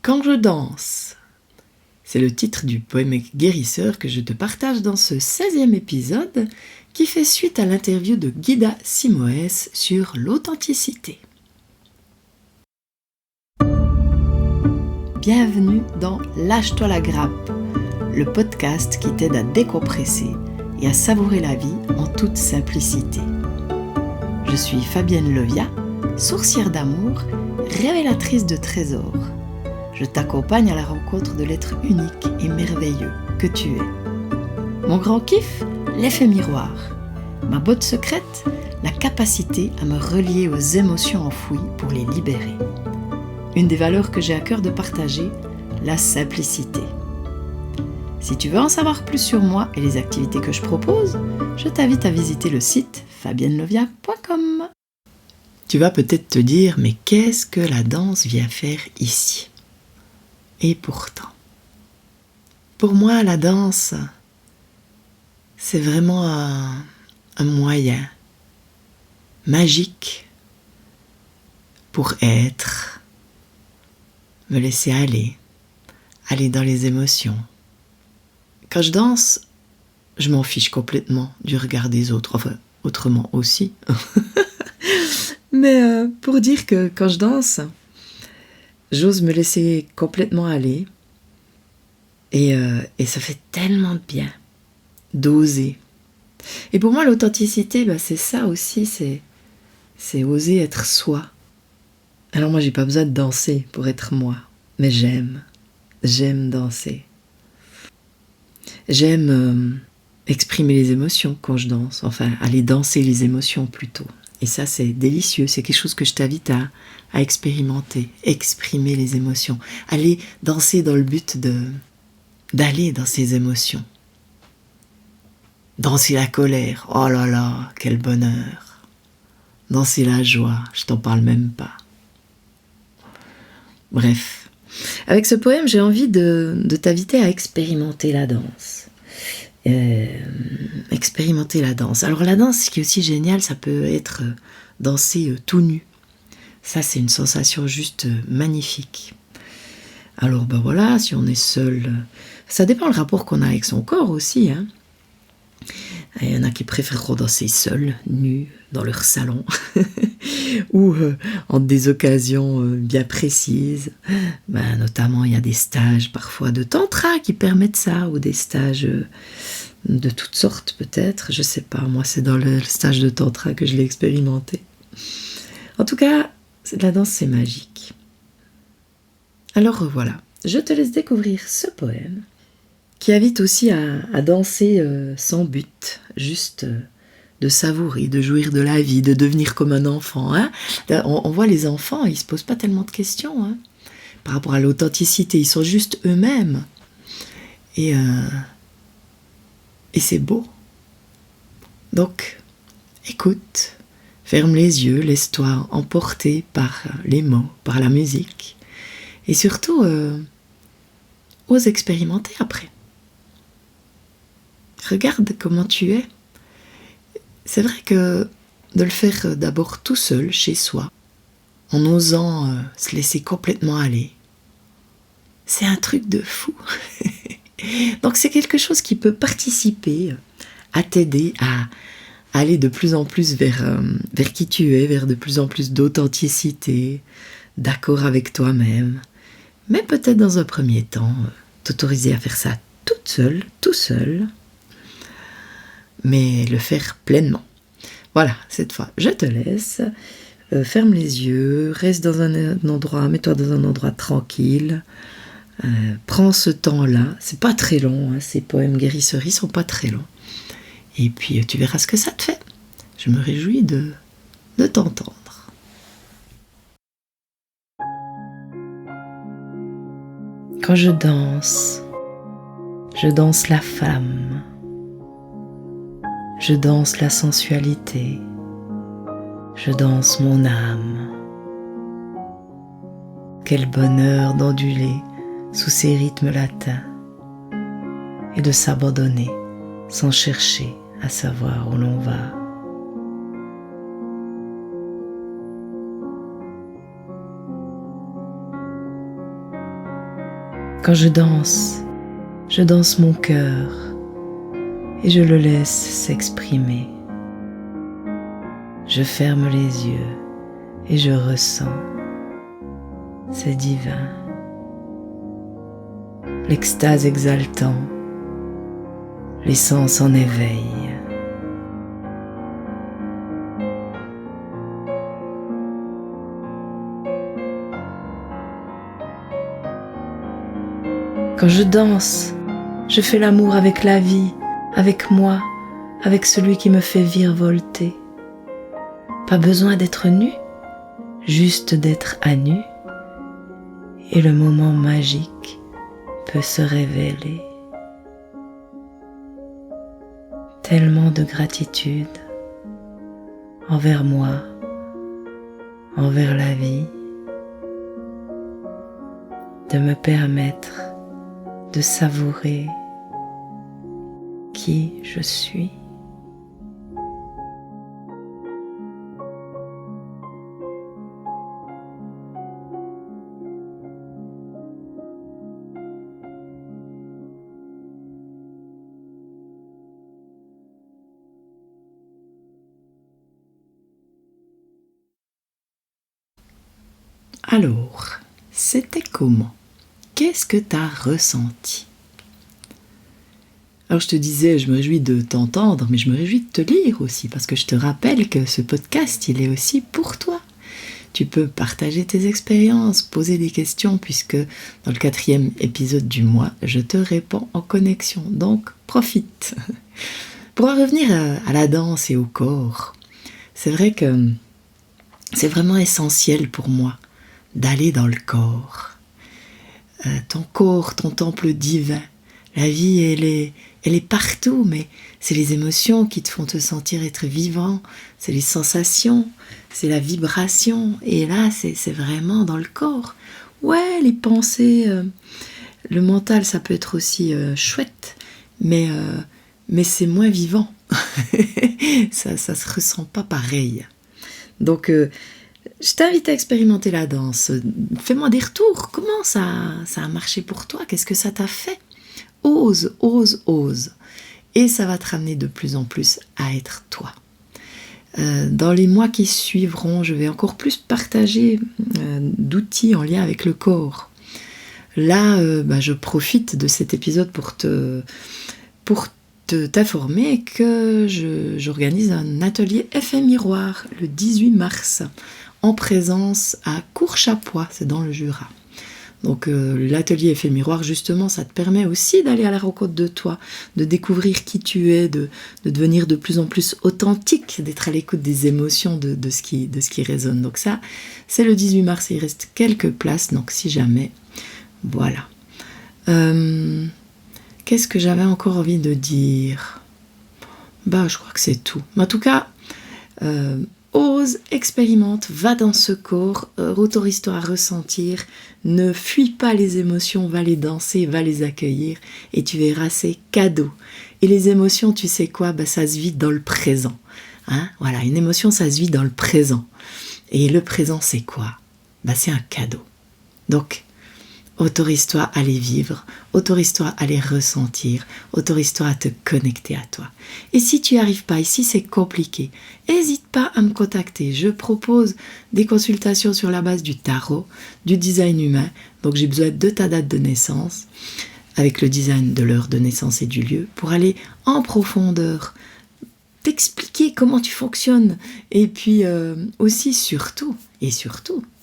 Quand je danse, c'est le titre du poème guérisseur que je te partage dans ce 16e épisode qui fait suite à l'interview de Guida Simoes sur l'authenticité. Bienvenue dans Lâche-toi la grappe, le podcast qui t'aide à décompresser et à savourer la vie en toute simplicité. Je suis Fabienne Levia, sourcière d'amour, révélatrice de trésors. Je t'accompagne à la rencontre de l'être unique et merveilleux que tu es. Mon grand kiff, l'effet miroir. Ma botte secrète, la capacité à me relier aux émotions enfouies pour les libérer. Une des valeurs que j'ai à cœur de partager, la simplicité. Si tu veux en savoir plus sur moi et les activités que je propose, je t'invite à visiter le site fabiennelevia.com. Tu vas peut-être te dire, mais qu'est-ce que la danse vient faire ici ? Et pourtant, pour moi, la danse, c'est vraiment un moyen magique pour être, me laisser aller dans les émotions. Quand je danse, je m'en fiche complètement du regard des autres, enfin, autrement aussi. Mais pour dire que quand je danse, j'ose me laisser complètement aller et ça fait tellement de bien d'oser. Et pour moi, l'authenticité, c'est ça aussi, c'est oser être soi. Alors moi, j'ai pas besoin de danser pour être moi, mais j'aime danser. J'aime exprimer les émotions quand je danse, enfin aller danser les émotions plutôt. Et ça, c'est délicieux, c'est quelque chose que je t'invite à expérimenter, exprimer les émotions, aller danser dans le but d'aller dans ces émotions. Danser la colère, oh là là, quel bonheur. Danser la joie, je t'en parle même pas. Bref, avec ce poème, j'ai envie de t'inviter à expérimenter la danse. Expérimenter la danse. Alors la danse, ce qui est aussi génial, ça peut être danser tout nu. Ça, c'est une sensation juste magnifique. Alors voilà, si on est seul, ça dépend le rapport qu'on a avec son corps aussi. Il y en a qui préfèreront danser seuls, nus, dans leur salon, ou en des occasions bien précises. Notamment, il y a des stages parfois de tantra qui permettent ça, ou des stages de toutes sortes peut-être. Je sais pas, moi c'est dans le stage de tantra que je l'ai expérimenté. En tout cas, la danse c'est magique. Alors voilà, je te laisse découvrir ce poème qui invite aussi à danser sans but, juste de savourer, de jouir de la vie, de devenir comme un enfant. On voit les enfants, ils se posent pas tellement de questions par rapport à l'authenticité, ils sont juste eux-mêmes. Et c'est beau. Donc, écoute, ferme les yeux, laisse-toi emporter par les mots, par la musique. Et surtout, ose expérimenter après. Regarde comment tu es. C'est vrai que de le faire d'abord tout seul, chez soi, en osant se laisser complètement aller, c'est un truc de fou. Donc c'est quelque chose qui peut participer à t'aider à aller de plus en plus vers qui tu es, vers de plus en plus d'authenticité, d'accord avec toi-même. Mais peut-être dans un premier temps, t'autoriser à faire ça toute seule, tout seul, mais le faire pleinement. Voilà, cette fois, je te laisse. Ferme les yeux, reste dans un endroit, mets-toi dans un endroit tranquille. Prends ce temps-là. C'est pas très long, ces poèmes guérisseurs, ils sont pas très longs. Et puis, tu verras ce que ça te fait. Je me réjouis de t'entendre. Quand je danse la femme. Je danse la sensualité, je danse mon âme. Quel bonheur d'onduler sous ces rythmes latins et de s'abandonner sans chercher à savoir où l'on va. Quand je danse mon cœur et je le laisse s'exprimer. Je ferme les yeux et je ressens, c'est divin. L'extase exaltant, les sens en éveil. Quand je danse, je fais l'amour avec la vie, avec moi, avec celui qui me fait virevolter. Pas besoin d'être nu, juste d'être à nu, et le moment magique peut se révéler. Tellement de gratitude envers moi, envers la vie, de me permettre de savourer qui je suis. Alors, c'était comment? Qu'est-ce que tu as ressenti? Alors je te disais, je me réjouis de t'entendre, mais je me réjouis de te lire aussi, parce que je te rappelle que ce podcast, il est aussi pour toi. Tu peux partager tes expériences, poser des questions, puisque dans le 4e épisode du mois, je te réponds en connexion. Donc, profite. Pour en revenir à la danse et au corps, c'est vrai que c'est vraiment essentiel pour moi d'aller dans le corps. Ton corps, ton temple divin. La vie, elle est partout, mais c'est les émotions qui te font te sentir être vivant, c'est les sensations, c'est la vibration, et là, c'est vraiment dans le corps. Ouais, les pensées, le mental, ça peut être aussi chouette, mais c'est moins vivant. ça se ressent pas pareil. Donc, je t'invite à expérimenter la danse. Fais-moi des retours. Comment ça a marché pour toi? Qu'est-ce que ça t'a fait? Ose, ose, ose. Et ça va te ramener de plus en plus à être toi. Dans les mois qui suivront, je vais encore plus partager d'outils en lien avec le corps. Là, je profite de cet épisode pour t'informer que j'organise un atelier Effet Miroir le 18 mars en présence à Courchapoix, c'est dans le Jura. Donc l'atelier Effet Miroir, justement, ça te permet aussi d'aller à la rencontre de toi, de découvrir qui tu es, de devenir de plus en plus authentique, d'être à l'écoute des émotions, de ce qui résonne. Donc ça, c'est le 18 mars, il reste quelques places, donc si jamais, voilà. Qu'est-ce que j'avais encore envie de dire? Je crois que c'est tout. Mais en tout cas, ose, expérimente, va dans ce corps, autorise-toi à ressentir, ne fuis pas les émotions, va les danser, va les accueillir, et tu verras, c'est cadeau. Et les émotions, tu sais quoi? Ça se vit dans le présent. Hein? Voilà, une émotion, ça se vit dans le présent. Et le présent, c'est quoi? C'est un cadeau. Donc, autorise-toi à les vivre, autorise-toi à les ressentir, autorise-toi à te connecter à toi. Et si tu n'y arrives pas, et si c'est compliqué, n'hésite pas à me contacter. Je propose des consultations sur la base du tarot, du design humain. Donc j'ai besoin de ta date de naissance, avec le design de l'heure de naissance et du lieu, pour aller en profondeur, t'expliquer comment tu fonctionnes. Et puis aussi, surtout,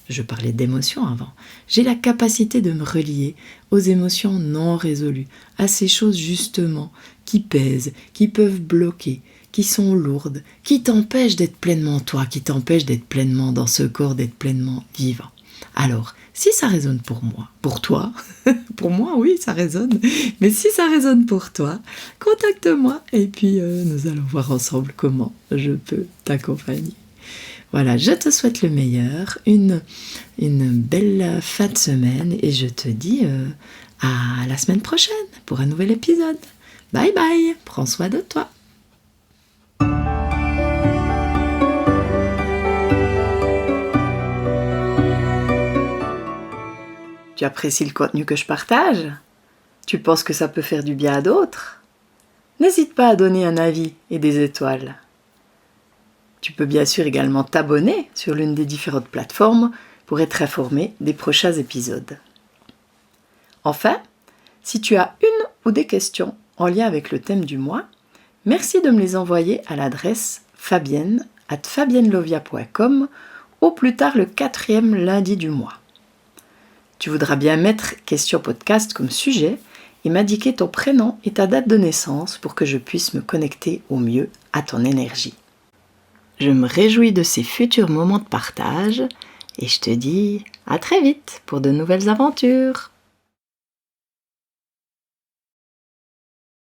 je parlais d'émotions avant. J'ai la capacité de me relier aux émotions non résolues, à ces choses justement qui pèsent, qui peuvent bloquer, qui sont lourdes, qui t'empêchent d'être pleinement toi, qui t'empêchent d'être pleinement dans ce corps, d'être pleinement vivant. Alors, si ça résonne pour moi, pour toi, pour moi oui ça résonne, mais si ça résonne pour toi, contacte-moi et puis nous allons voir ensemble comment je peux t'accompagner. Voilà, je te souhaite le meilleur, une belle fin de semaine et je te dis à la semaine prochaine pour un nouvel épisode. Bye bye, prends soin de toi. Tu apprécies le contenu que je partage? Tu penses que ça peut faire du bien à d'autres? N'hésite pas à donner un avis et des étoiles. Tu peux bien sûr également t'abonner sur l'une des différentes plateformes pour être informé des prochains épisodes. Enfin, si tu as une ou des questions en lien avec le thème du mois, merci de me les envoyer à l'adresse fabienne@fabiennelovia.com au plus tard le 4e lundi du mois. Tu voudras bien mettre Question Podcast comme sujet et m'indiquer ton prénom et ta date de naissance pour que je puisse me connecter au mieux à ton énergie. Je me réjouis de ces futurs moments de partage et je te dis à très vite pour de nouvelles aventures.